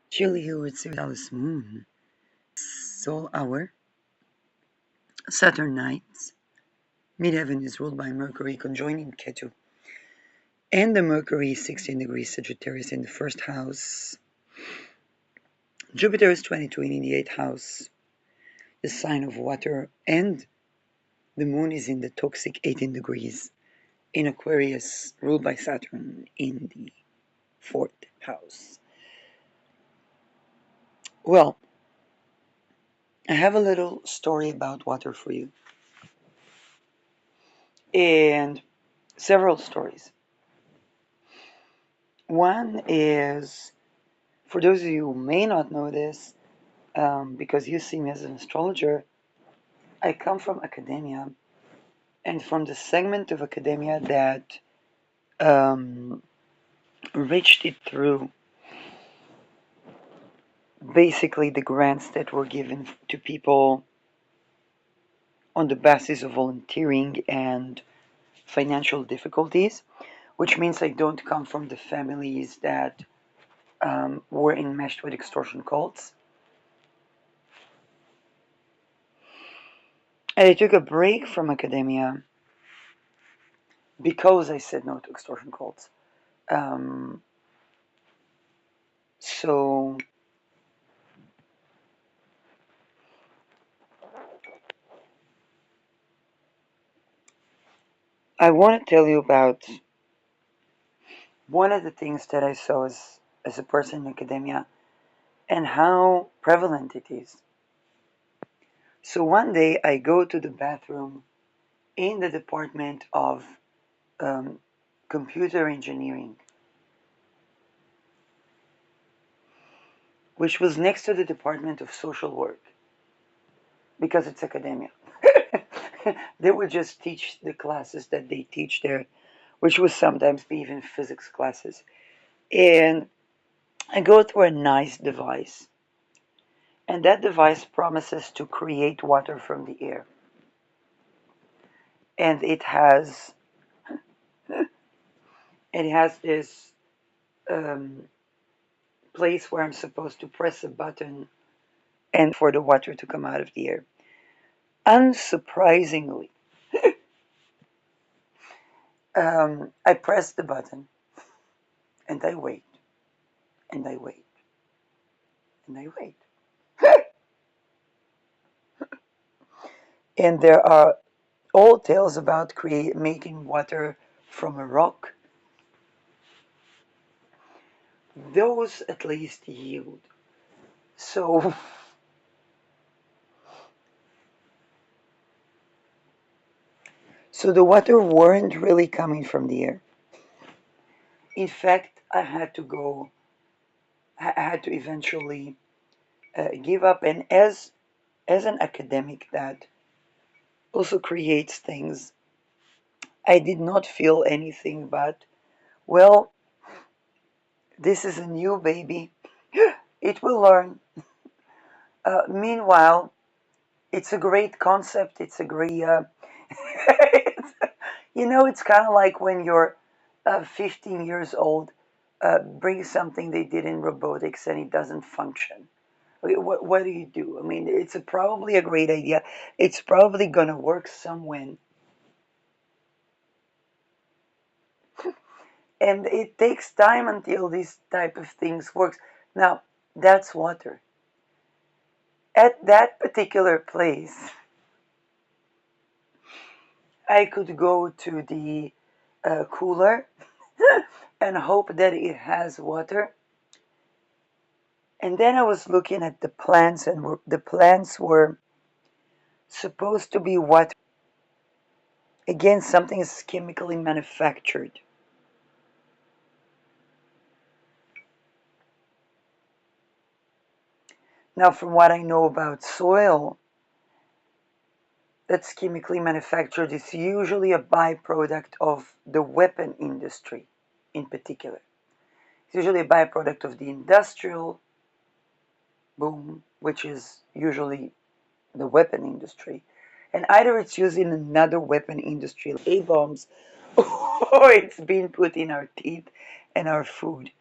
Chile here with Sirius Moon, Sol Hour, Saturn nights. Midheaven is ruled by Mercury conjoining Ketu, and the Mercury is 16 degrees Sagittarius in the first house. Jupiter is 22 in the 8th house, the sign of water, and the Moon is in the toxic 18 degrees in Aquarius, ruled by Saturn in the 4th house. Well, I have a little story about water for you, and several stories. One is, for those of you who may not know this, because you see me as an astrologer, I come from academia, and from the segment of academia that um, reached it through basically the grants that were given to people on the basis of volunteering and financial difficulties, which means I don't come from the families that were enmeshed with extortion cults. And I took a break from academia because I said no to extortion cults. Um, so I want to tell you about one of the things that I saw as a person in academia and how prevalent it is. So one day I go to the bathroom in the department of um, computer engineering, which was next to the department of social work because it's academia. They would just teach the classes that they teach there, which would sometimes be even physics classes. And I go through a nice device, and that device promises to create water from the air. And it has this um, place where I'm supposed to press a button and for the water to come out of the air. Unsurprisingly, I press the button and I wait and I wait and I wait. And there are old tales about making water from a rock. Those at least yield. So, so the water weren't really coming from the air. In fact, I had to eventually give up. And as an academic that also creates things, I did not feel anything but, well, this is a new baby. It will learn. Meanwhile, it's a great concept. It's a great, it's kind of like when you're 15 years old, bring something they did in robotics and it doesn't function. Okay, what do you do? I mean, it's probably a great idea. It's probably going to work somewhere. And it takes time until these type of things works. Now, that's water. At that particular place, I could go to the cooler and hope that it has water. And then I was looking at the plants, and the plants were supposed to be water. Again, something is chemically manufactured. Now, from what I know about soil that's chemically manufactured, it's usually a byproduct of the weapon industry in particular. It's usually a byproduct of the industrial boom, which is usually the weapon industry. And either it's used in another weapon industry, like A-bombs, or it's being put in our teeth and our food.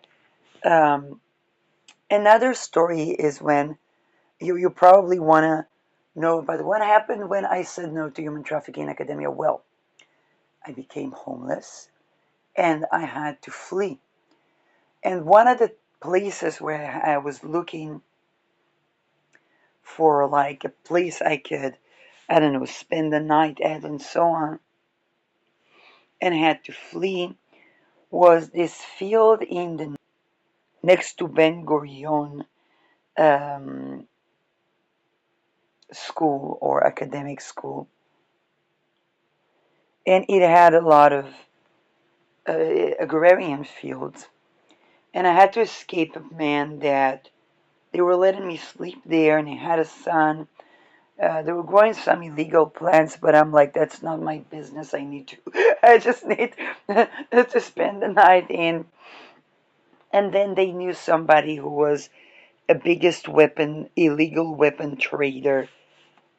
Um, Another story is when you probably want to know about what happened when I said no to human trafficking in academia. Well, I became homeless and I had to flee. And one of the places where I was looking for like a place I could, I don't know, spend the night at and so on, and had to flee was this field in the next to Ben Gurion um, school or academic school, and it had a lot of uh, agrarian fields. And I had to escape a man that they were letting me sleep there, and he had a son. They were growing some illegal plants, but I'm like, that's not my business. I need to, I just need to spend the night in. And then they knew somebody who was a biggest illegal weapon trader,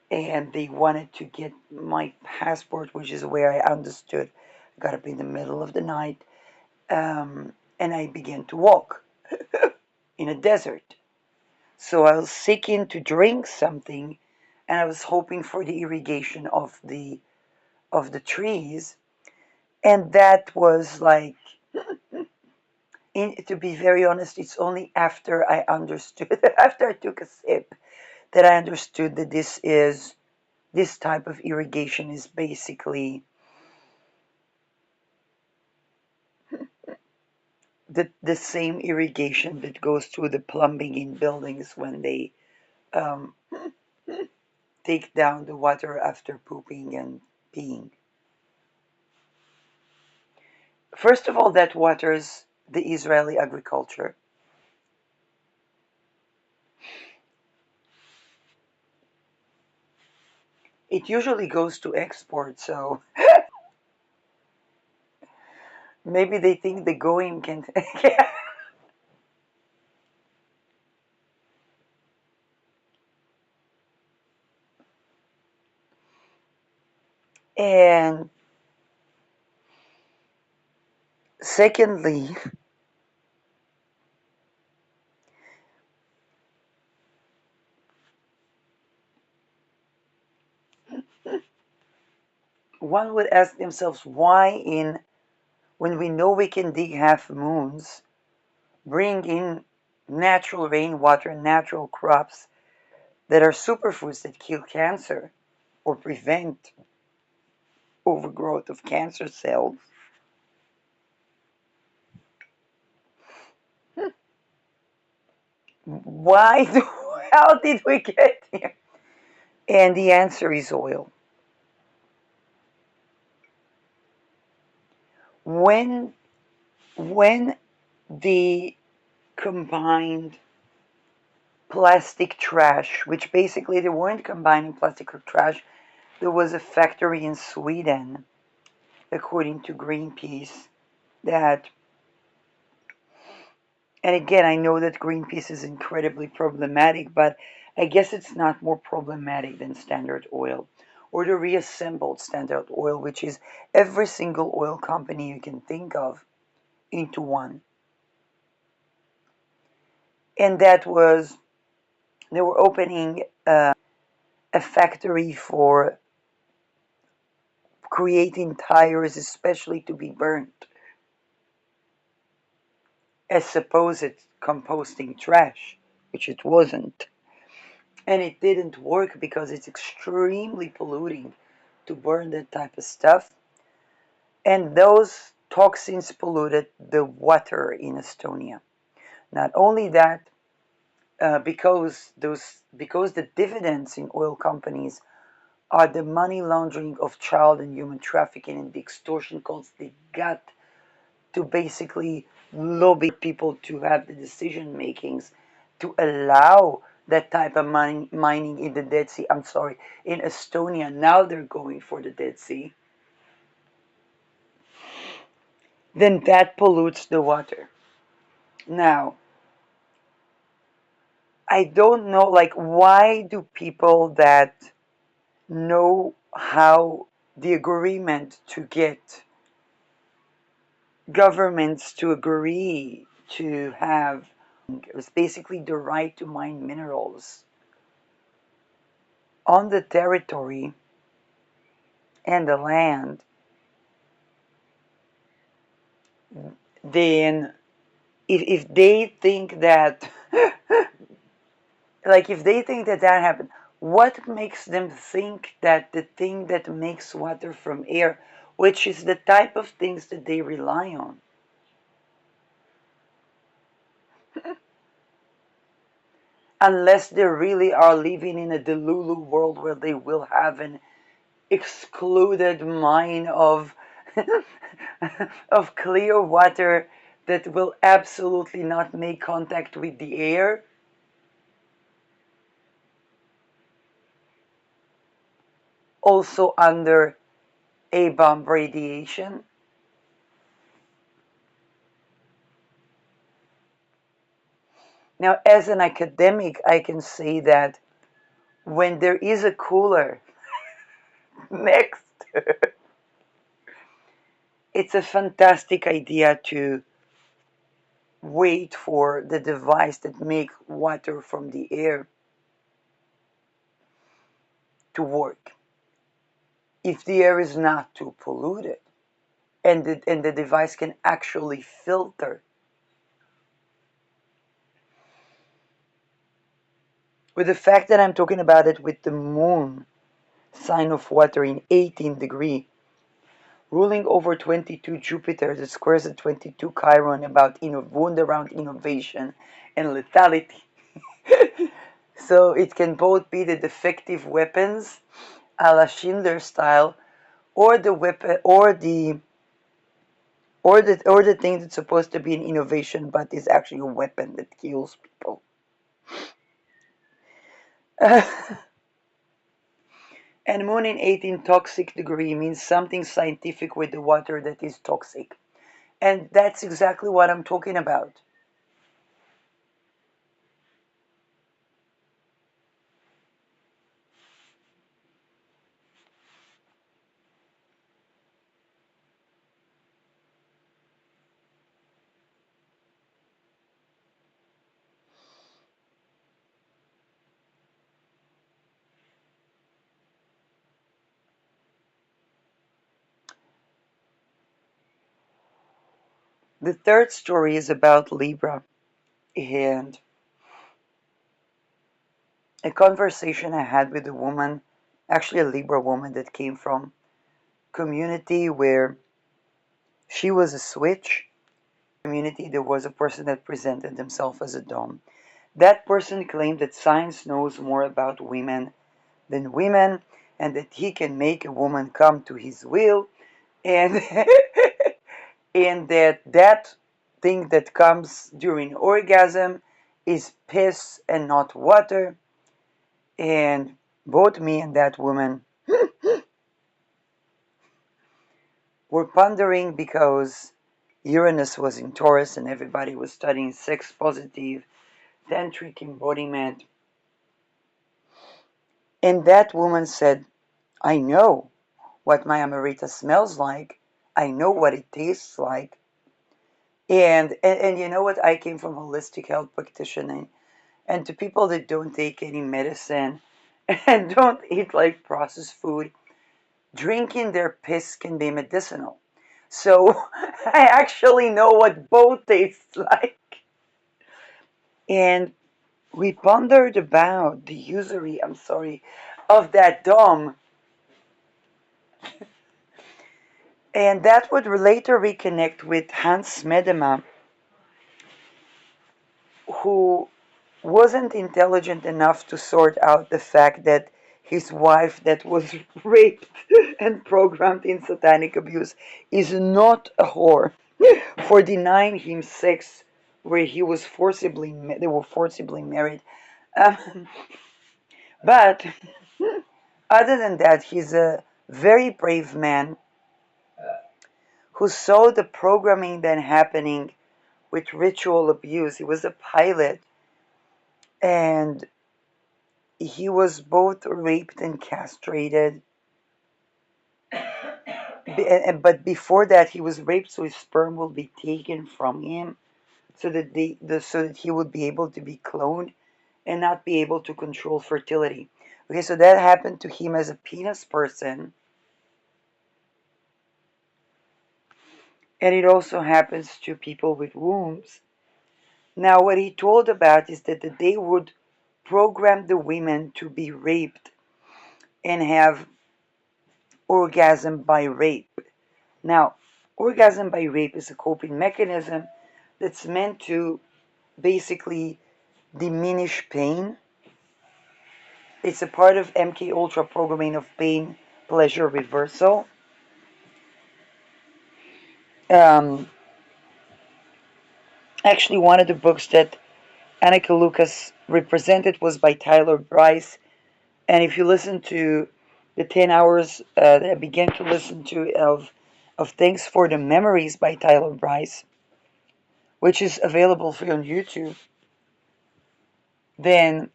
and they wanted to get my passport, which is where I understood I got up in the middle of the night, and I began to walk in a desert. So I was seeking to drink something, and I was hoping for the irrigation of the trees, and that was like, to be very honest, it's only after I understood, after I took a sip, that I understood that this type of irrigation is basically the same irrigation that goes through the plumbing in buildings when they um, take down the water after pooping and peeing. First of all, that waters the Israeli agriculture. It usually goes to export, so maybe they think the goyim can. And secondly, one would ask themselves why, in when we know we can dig half moons, bring in natural rainwater, natural crops that are superfoods that kill cancer or prevent overgrowth of cancer cells. Why do, how did we get here? And the answer is oil. When when the combined plastic trash, which basically they weren't combining plastic or trash, there was a factory in Sweden, according to Greenpeace, that, and again, I know that Greenpeace is incredibly problematic, but I guess it's not more problematic than Standard Oil or the reassembled Standard Oil, which is every single oil company you can think of into one. And that was, they were opening a factory for creating tires, especially to be burnt, as supposed composting trash, which it wasn't. And it didn't work because it's extremely polluting to burn that type of stuff. And those toxins polluted the water in Estonia. Not only that, because the dividends in oil companies are the money laundering of child and human trafficking and the extortion calls, they got to basically lobby people to have the decision makings to allow that type of mining in the Dead Sea. I'm sorry, in Estonia. Now they're going for the Dead Sea. Then that pollutes the water. Now, I don't know, like, why do people that know how the agreement to get governments to agree to have It's basically the right to mine minerals on the territory and the land, then if they think that like if they think that that happened, what makes them think that the thing that makes water from air, which is the type of things that they rely on, unless they really are living in a delulu world where they will have an excluded mine of of clear water that will absolutely not make contact with the air, also under A bomb radiation. Now, as an academic, I can say that when there is a cooler next, it's a fantastic idea to wait for the device that makes water from the air to work. If the air is not too polluted and the device can actually filter. With the fact that I'm talking about it with the moon sign of water in 18 degree, ruling over 22 Jupiter that squares at 22 Chiron about wound around innovation and lethality. So it can both be the defective weapons a la Schindler style, or the weapon, or the thing that's supposed to be an innovation but is actually a weapon that kills people. And moon in 18 toxic degree means something scientific with the water that is toxic. And that's exactly what I'm talking about. The third story is about Libra and a conversation I had with a woman, actually a Libra woman that came from community where she was a switch. Community, there was a person that presented himself as a dom. That person claimed that science knows more about women than women, and that he can make a woman come to his will, and and that thing that comes during orgasm is piss and not water. And both me and that woman were pondering because Uranus was in Taurus and everybody was studying sex positive tantric embodiment. And that woman said, I know what my Amarita smells like. I know what it tastes like. And you know what? I came from holistic health practitioner, and to people that don't take any medicine and don't eat like processed food, drinking their piss can be medicinal. So I actually know what both tastes like. And we pondered about the usury, I'm sorry, of that dom. And that would later reconnect with Hans Medema, who wasn't intelligent enough to sort out the fact that his wife that was raped and programmed in satanic abuse is not a whore for denying him sex where they were forcibly married. Um, but other than that, he's a very brave man who saw the programming then happening with ritual abuse. He was a pilot, and he was both raped and castrated. But before that, he was raped, so his sperm will be taken from him. so that so that he would be able to be cloned and not be able to control fertility. Okay, so that happened to him as a penis person, and it also happens to people with wombs. Now, what he told about is that they would program the women to be raped and have orgasm by rape. Now, orgasm by rape is a coping mechanism that's meant to basically diminish pain. It's a part of MK Ultra programming of pain pleasure reversal. Um, Actually, one of the books that Annika Lucas represented was by Tyler Bryce. And if you listen to the 10 hours that I began to listen to of Thanks for the Memories by Tyler Bryce, which is available free on YouTube, then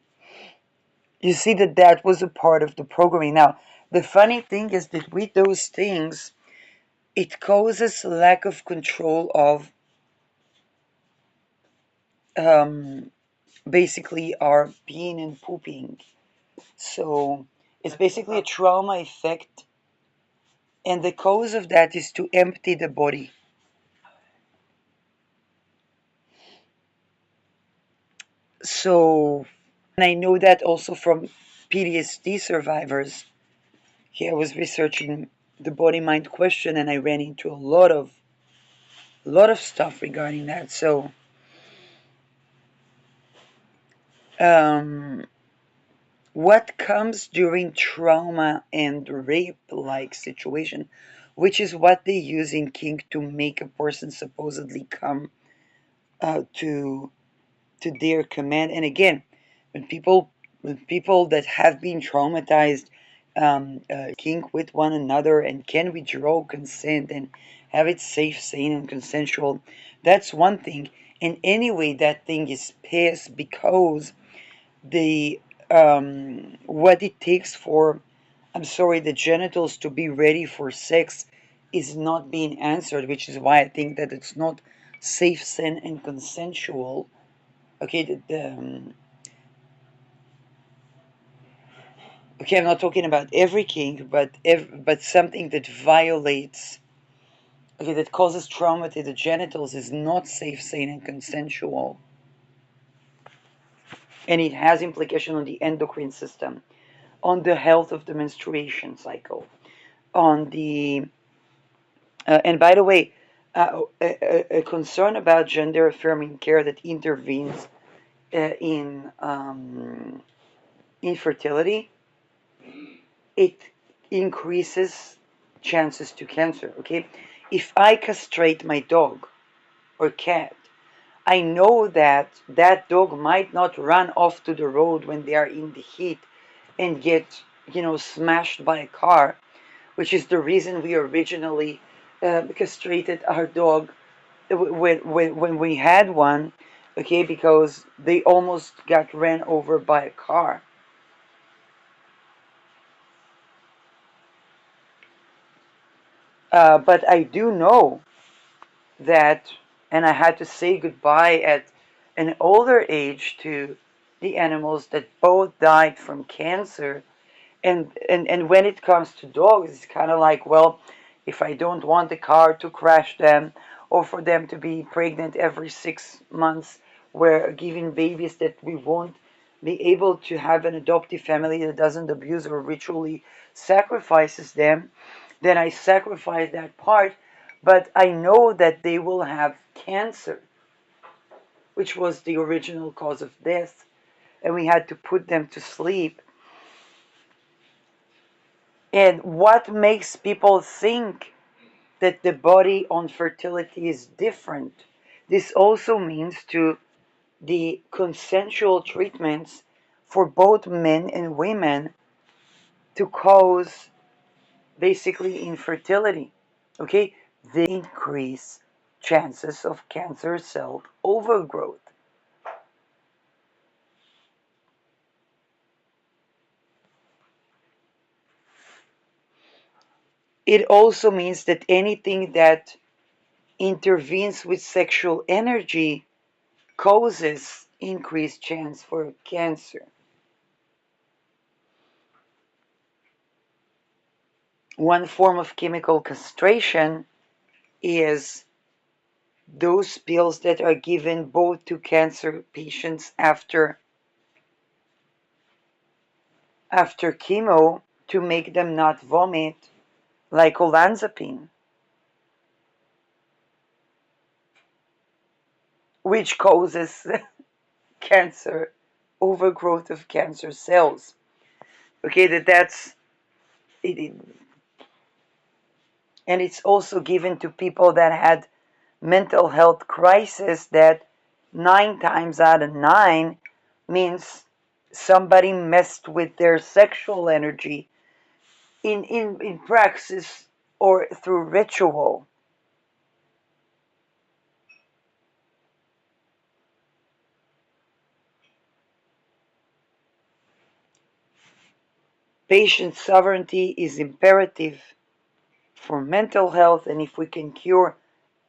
you see that that was a part of the programming. Now, the funny thing is that with those things, it causes lack of control of um, basically our peeing and pooping. So it's basically a trauma effect, and the cause of that is to empty the body. So, and I know that also from PTSD survivors. Here I was researching the body mind question, and I ran into a lot of stuff regarding that. So, um, what comes during trauma and rape like situation, which is what they use in kink to make a person supposedly come to their command. And again, when people that have been traumatized kink with one another and can withdraw consent and have it safe, sane, and consensual, that's one thing. And anyway, that thing is pissed because the what it takes for, I'm sorry, the genitals to be ready for sex is not being answered, which is why I think that it's not safe, sane, and consensual. Okay, okay, I'm not talking about every kink, but something that violates, okay, that causes trauma to the genitals is not safe, sane, and consensual, and it has implication on the endocrine system, on the health of the menstruation cycle, on the and by the way, a concern about gender affirming care that intervenes in infertility, it increases chances to cancer. Okay, if I castrate my dog or cat, I know that that dog might not run off to the road when they are in the heat and get, smashed by a car, which is the reason we originally castrated our dog when we had one. Okay, because they almost got ran over by a car. But I do know that, and I had to say goodbye at an older age to the animals that both died from cancer. And when it comes to dogs, it's kind of like, well, if I don't want the car to crash them or for them to be pregnant every 6 months, we're giving babies that we won't be able to have an adoptive family that doesn't abuse or ritually sacrifices them, then I sacrifice that part. But I know that they will have cancer, which was the original cause of death, and we had to put them to sleep. And what makes people think that the body on fertility is different? This also means to the consensual treatments for both men and women to cause basically infertility. Okay, they increase chances of cancer cell overgrowth. It also means that anything that intervenes with sexual energy causes increased chance for cancer. One form of chemical castration is those pills that are given both to cancer patients after chemo to make them not vomit, like olanzapine, which causes cancer, overgrowth of cancer cells. Okay, that's it, and it's also given to people that had mental health crisis that 9 times out of 9 means somebody messed with their sexual energy in praxis or through ritual. Patient sovereignty is imperative for mental health, and if we can cure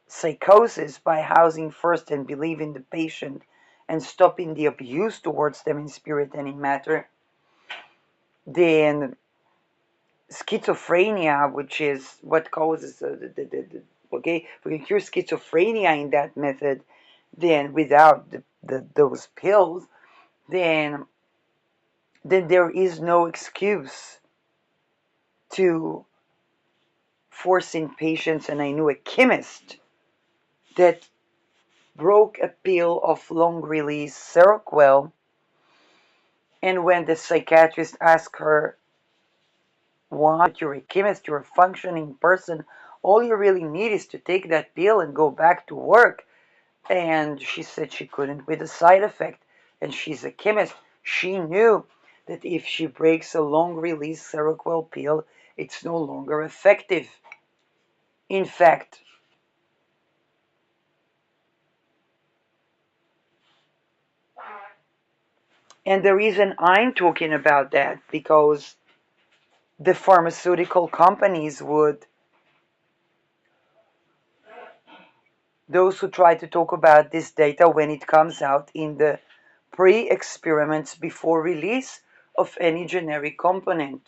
psychosis by housing first and believing the patient and stopping the abuse towards them in spirit and in matter, then schizophrenia, which is what causes okay, if we can cure schizophrenia in that method, then without those pills, then there is no excuse to forcing patients. And I knew a chemist that broke a pill of long release Seroquel, and when the psychiatrist asked her, why? You're a chemist, you're a functioning person, all you really need is to take that pill and go back to work. And she said she couldn't with the side effect. And she's a chemist. She knew that if she breaks a long release Seroquel pill, it's no longer effective. In fact, and the reason I'm talking about that, because the pharmaceutical companies would, those who try to talk about this data when it comes out in the pre-experiments before release of any generic component.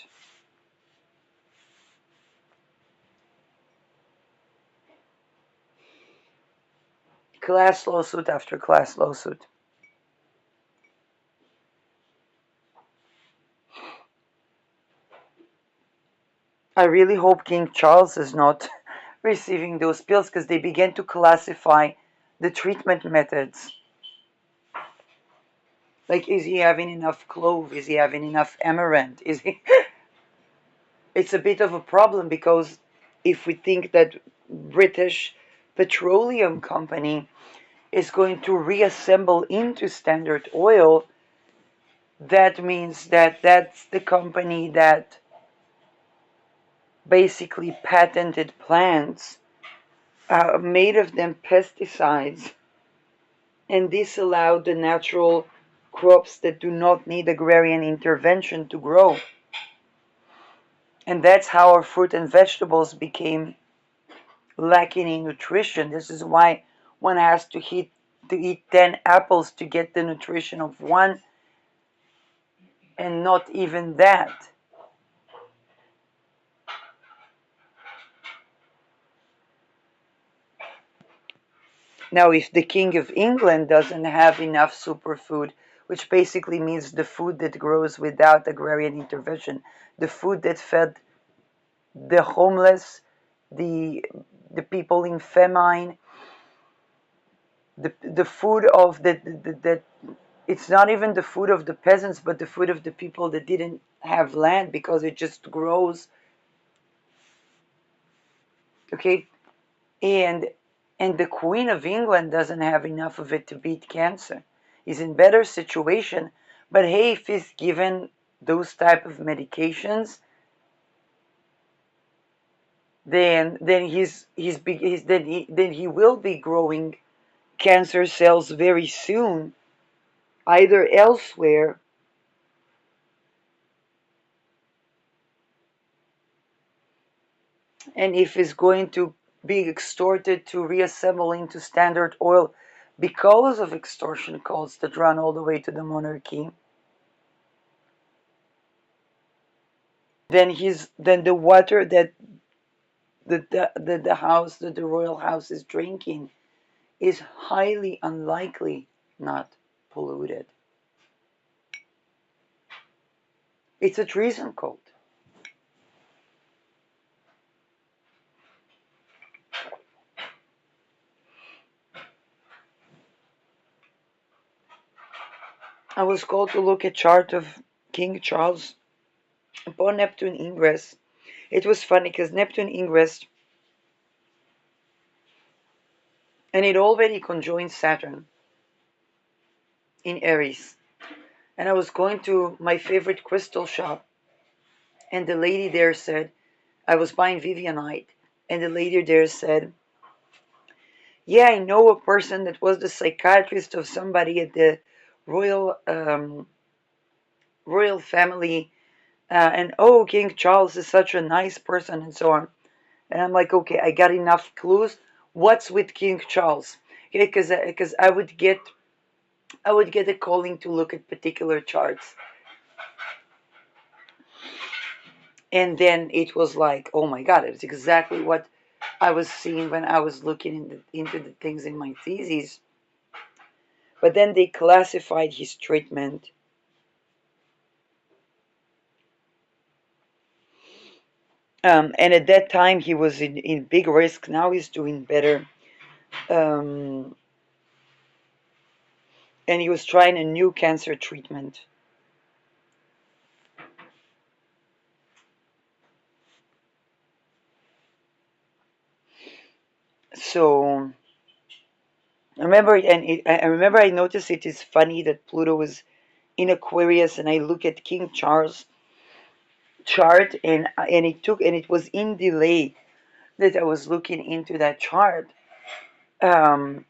Class lawsuit after class lawsuit. I really hope King Charles is not receiving those pills, because they began to classify the treatment methods. Like, is he having enough clove? Is he having enough amaranth? Is he? It's a bit of a problem, because if we think that British Petroleum Company is going to reassemble into Standard Oil, that means that that's the company that basically patented plants, made of them pesticides, and this allowed the natural crops that do not need agrarian intervention to grow. And that's how our fruit and vegetables became lacking in nutrition. This is why one has to eat 10 apples to get the nutrition of one, and not even that. Now, if the King of England doesn't have enough superfood, which basically means the food that grows without agrarian intervention, the food that fed the homeless, the the people in famine, the food of the it's not even the food of the peasants, but the food of the people that didn't have land because it just grows. Okay, and the Queen of England doesn't have enough of it to beat cancer. He's in better situation, but hey, if he's given those type of medications, then then he will be growing cancer cells very soon, either elsewhere. And if it's going to be extorted to reassemble into Standard Oil because of extortion calls that run all the way to the monarchy, then the water that the house that the royal house is drinking is highly unlikely not polluted. It's a treason cult. I was called to look at chart of King Charles upon Neptune ingress. It was funny because Neptune ingress, and it already conjoined Saturn in Aries. And I was going to my favorite crystal shop, and the lady there said, I was buying Vivianite, and the lady there said, yeah, I know a person that was the psychiatrist of somebody at the royal royal family, and oh, King Charles is such a nice person, and so on. And I'm like, okay, I got enough clues. What's with King Charles? Okay, because I would get a calling to look at particular charts, and then it was like, oh my God, it's exactly what I was seeing when I was looking into the things in my thesis. But then they classified his treatment. And at that time, he was in big risk. Now he's doing better. Um, and he was trying a new cancer treatment. So I remember I noticed it is funny that Pluto was in Aquarius, and I look at King Charles chart, and it was in delay that I was looking into that chart. Um,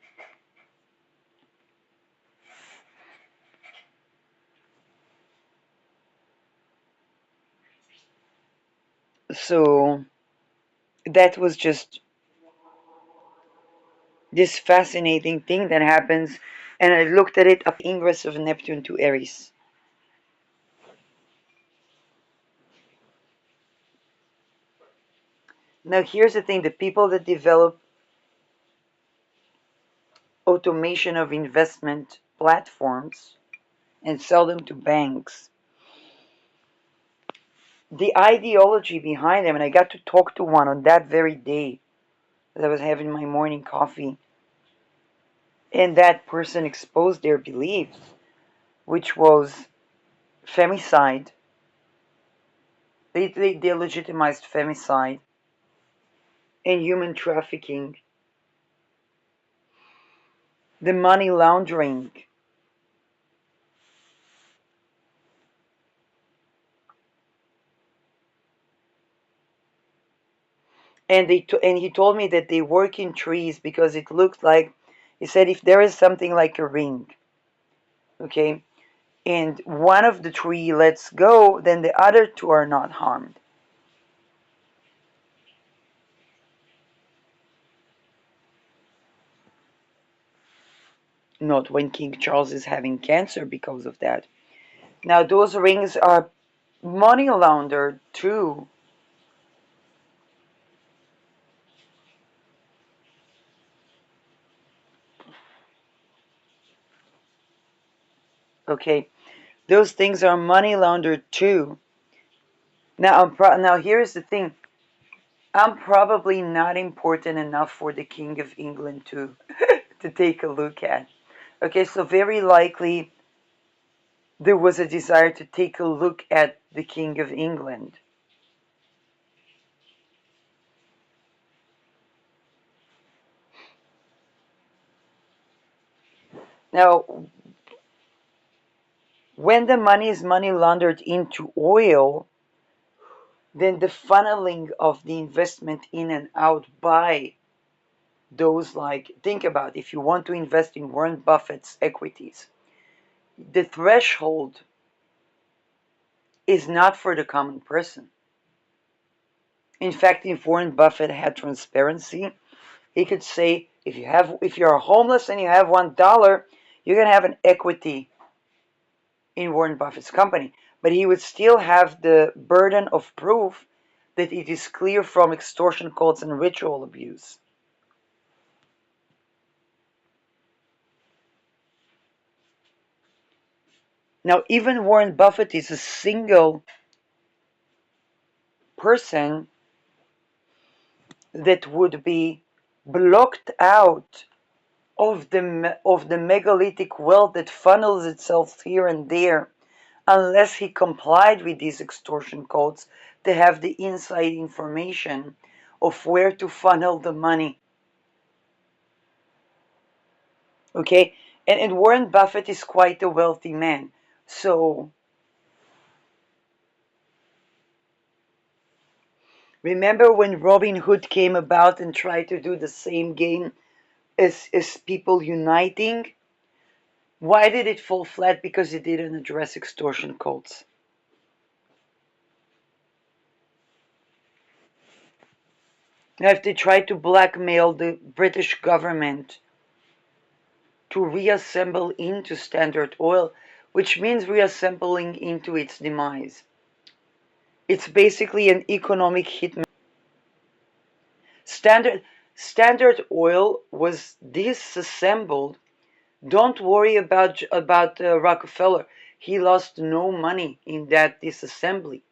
so that was just this fascinating thing that happens, and I looked at it upon the ingress of Neptune to Aries. Now here's the thing: the people that develop automation of investment platforms and sell them to banks, the ideology behind them, and I got to talk to one on that very day that I was having my morning coffee, and that person exposed their beliefs, which was femicide. They legitimized femicide and human trafficking, the money laundering, and he told me that they work in trees because it looked like, he said, if there is something like a ring, okay, and one of the tree lets go, then the other two are not harmed. Not when King Charles is having cancer because of that. Now those rings are money laundered too. Okay, those things are money laundered too. Now here's the thing. I'm probably not important enough for the King of England to take a look at. Okay, so very likely there was a desire to take a look at the King of England. Now, when the money is money laundered into oil, then the funneling of the investment in and out by those, like, think about if you want to invest in Warren Buffett's equities, the threshold is not for the common person. In fact, if Warren Buffett had transparency, he could say, If you're homeless and you have $1, you're gonna have an equity in Warren Buffett's company, but he would still have the burden of proof that it is clear from extortion calls and ritual abuse. Now, even Warren Buffett is a single person that would be blocked out of the megalithic wealth that funnels itself here and there unless he complied with these extortion codes to have the inside information of where to funnel the money. Okay? And Warren Buffett is quite a wealthy man. So remember when Robin Hood came about and tried to do the same game as people uniting? Why did it fall flat? Because it didn't address extortion cults. Now, if they tried to blackmail the British government to reassemble into Standard Oil, which means reassembling into its demise, it's basically an economic hitman. Standard Standard Oil was disassembled. Don't worry about Rockefeller. He lost no money in that disassembly.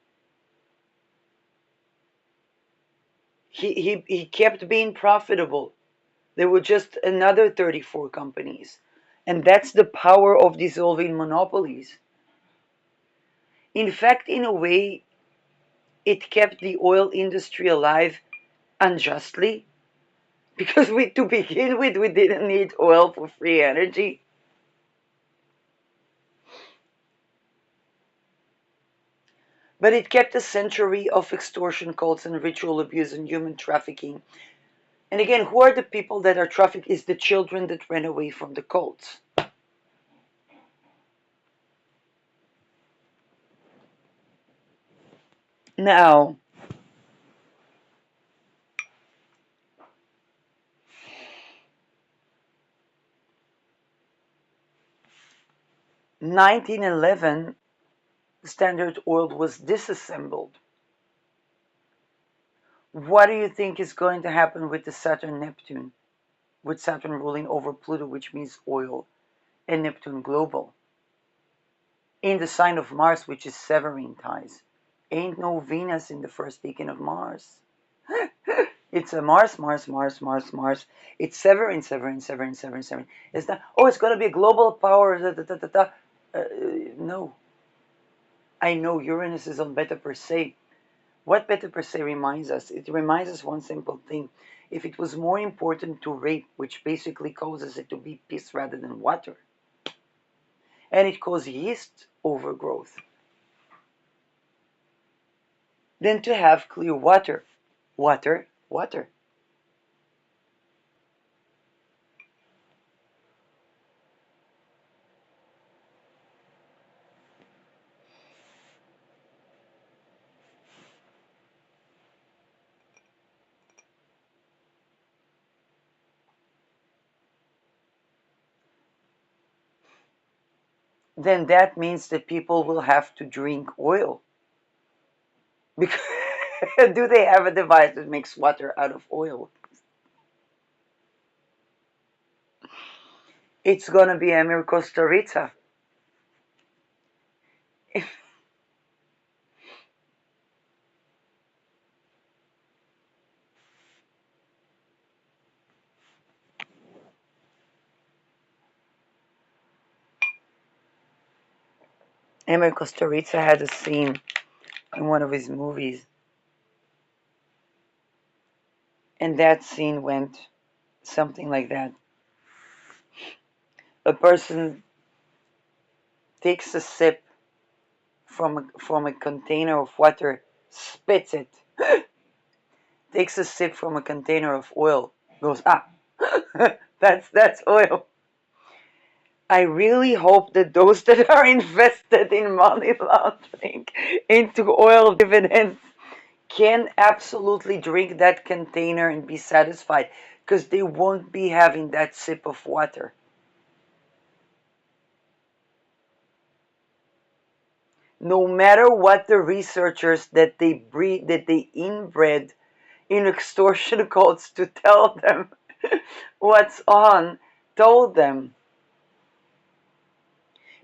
He kept being profitable. There were just another 34 companies. And that's the power of dissolving monopolies. In fact, in a way, it kept the oil industry alive unjustly because to begin with, we didn't need oil for free energy. But it kept a century of extortion cults and ritual abuse and human trafficking. And again, who are the people that are trafficked? Is the children that ran away from the cults. Now, 1911, Standard Oil was disassembled. What do you think is going to happen with the Saturn Neptune? With Saturn ruling over Pluto, which means oil, and Neptune global. In the sign of Mars, which is Severine ties. Ain't no Venus in the first decan of Mars. It's a Mars, Mars, Mars, Mars, Mars. It's Severine, Severine, Severine, Severine, Severine. It's not, oh, it's going to be a global power. Da, da, da, da, da. No. I know Uranus is on Beta Persei. What Beta Persei reminds us? It reminds us one simple thing. If it was more important to rape, which basically causes it to be piss rather than water, and it causes yeast overgrowth, than to have clear water. Water, water. Then that means that people will have to drink oil. Because do they have a device that makes water out of oil? It's gonna be Emir Kusturica. Emir Kusturica had a scene in one of his movies, and that scene went something like that. A person takes a sip from a container of water, spits it, takes a sip from a container of oil, goes, ah, that's oil. I really hope that those that are invested in money laundering into oil dividends can absolutely drink that container and be satisfied. because they won't be having that sip of water. No matter what the researchers that they inbred in extortion cults to tell them what's on told them.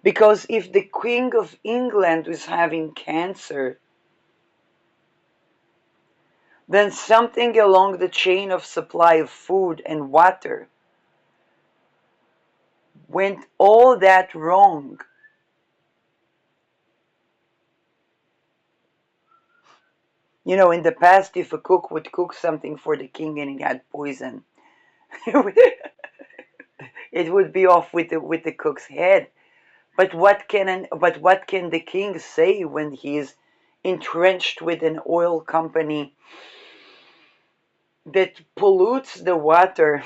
Because if the Queen of England was having cancer, then something along the chain of supply of food and water went all that wrong. You know, in the past, if a cook would cook something for the king and it had poison, it would be off with the cook's head. But what can the king say when he is entrenched with an oil company that pollutes the water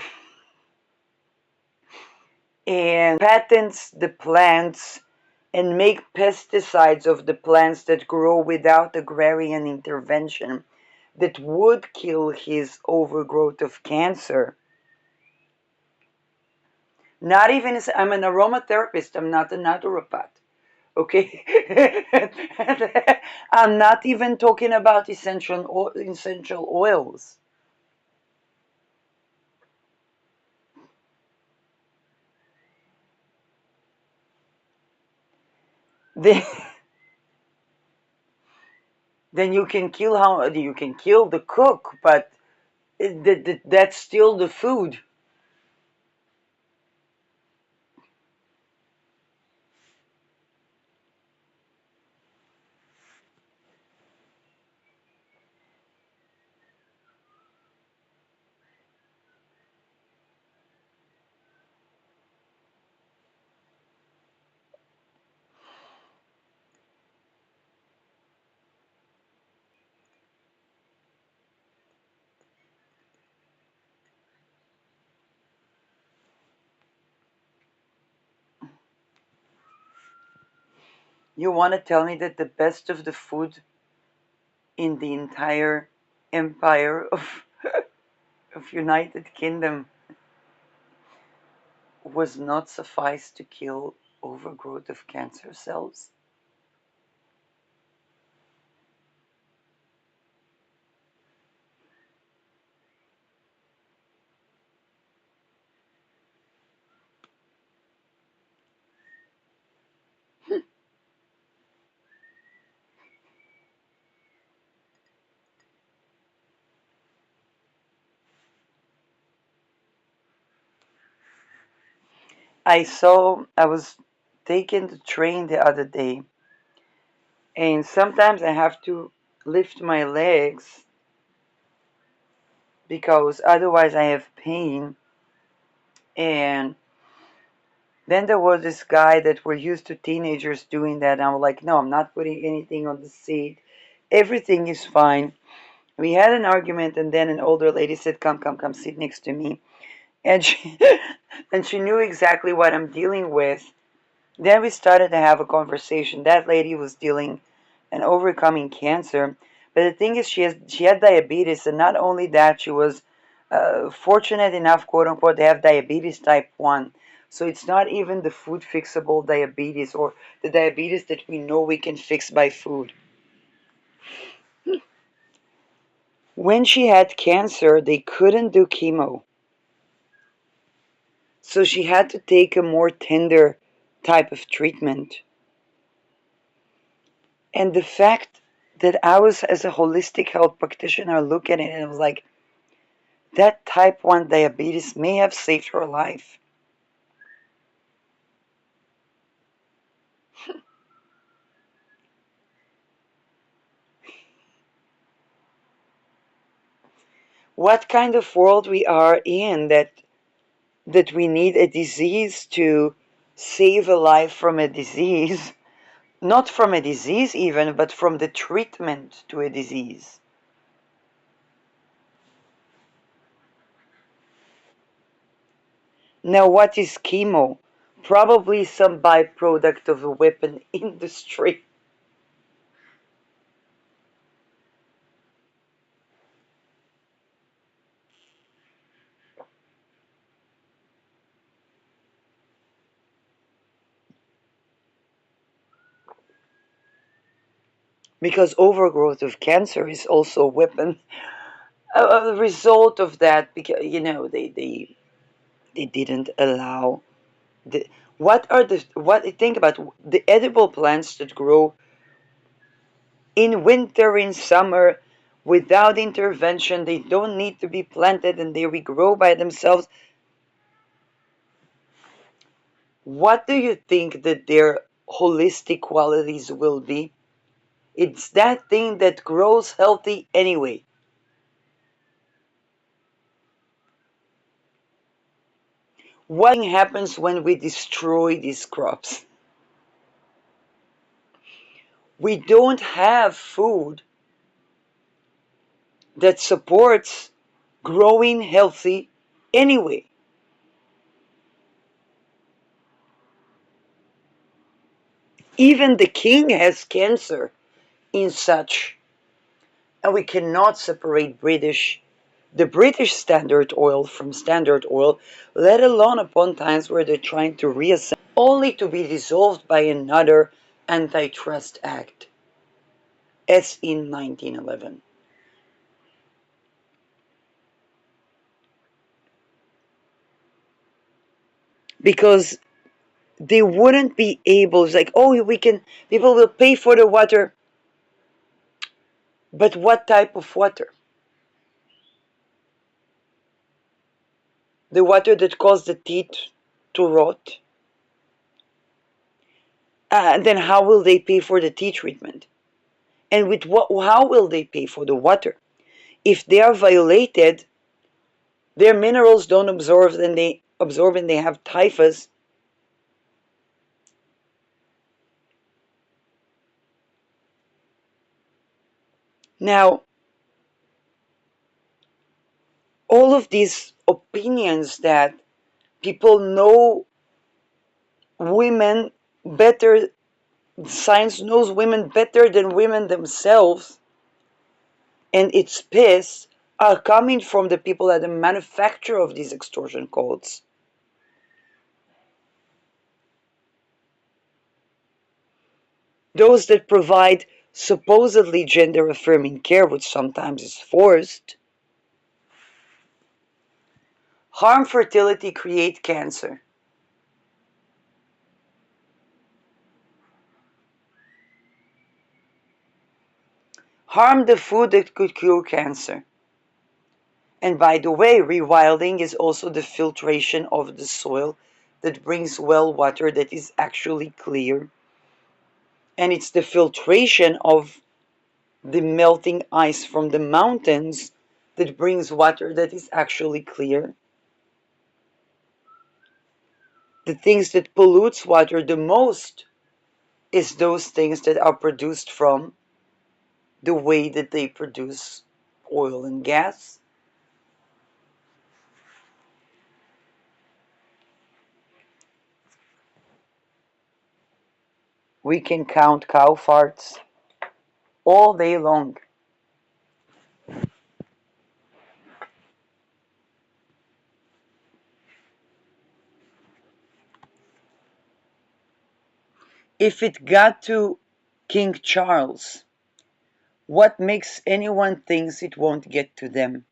and patents the plants and make pesticides of the plants that grow without agrarian intervention that would kill his overgrowth of cancer? Not even as I'm an aromatherapist, I'm not a naturopath. Okay? I'm not even talking about essential oils. Then, then you can kill the cook, but that's still the food. You want to tell me that the best of the food in the entire empire of United Kingdom was not suffice to kill overgrowth of cancer cells? I was taking the train the other day, and sometimes I have to lift my legs because otherwise I have pain. And then there was this guy that we're used to teenagers doing that. And I'm like, no, I'm not putting anything on the seat. Everything is fine. We had an argument, and then an older lady said, come, come, come, sit next to me. And she, and she knew exactly what I'm dealing with. Then we started to have a conversation. That lady was dealing and overcoming cancer. But the thing is, she had diabetes, and not only that, she was fortunate enough, quote unquote, to have diabetes type 1. So it's not even the food fixable diabetes or the diabetes that we know we can fix by food. When she had cancer, they couldn't do chemo. So she had to take a more tender type of treatment. And the fact that I was, as a holistic health practitioner, look at it and I was like, that type 1 diabetes may have saved her life. What kind of world we are in that we need a disease to save a life from a disease, not from a disease even, but from the treatment to a disease. Now, what is chemo? Probably some byproduct of the weapon industry. because overgrowth of cancer is also a weapon. A result of that, because they didn't allow the what think about the edible plants that grow in winter, in summer, without intervention. They don't need to be planted and they regrow by themselves. What do you think that their holistic qualities will be? It's that thing that grows healthy anyway. What happens when we destroy these crops? We don't have food that supports growing healthy anyway. Even the king has cancer in such, and we cannot separate the British Standard Oil from Standard Oil, let alone upon times where they're trying to reassemble, only to be dissolved by another antitrust act, as in 1911. Because they wouldn't be able, it's like, oh, people will pay for the water, but what type of water? The water that caused the teeth to rot? Then how will they pay for the tea treatment? And with what? How will they pay for the water? If they are violated, their minerals don't absorb and they have typhus. Now, all of these opinions that people know women better, science knows women better than women themselves, and it's piss, are coming from the people that are the manufacturer of these extortion codes. Those that provide supposedly gender affirming care, which sometimes is forced, harm fertility, create cancer. Harm the food that could cure cancer. And by the way, rewilding is also the filtration of the soil that brings well water that is actually clear. And it's the filtration of the melting ice from the mountains that brings water that is actually clear. The things that pollutes water the most is those things that are produced from the way that they produce oil and gas. We can count cow farts all day long. If it got to King Charles, what makes anyone thinks it won't get to them?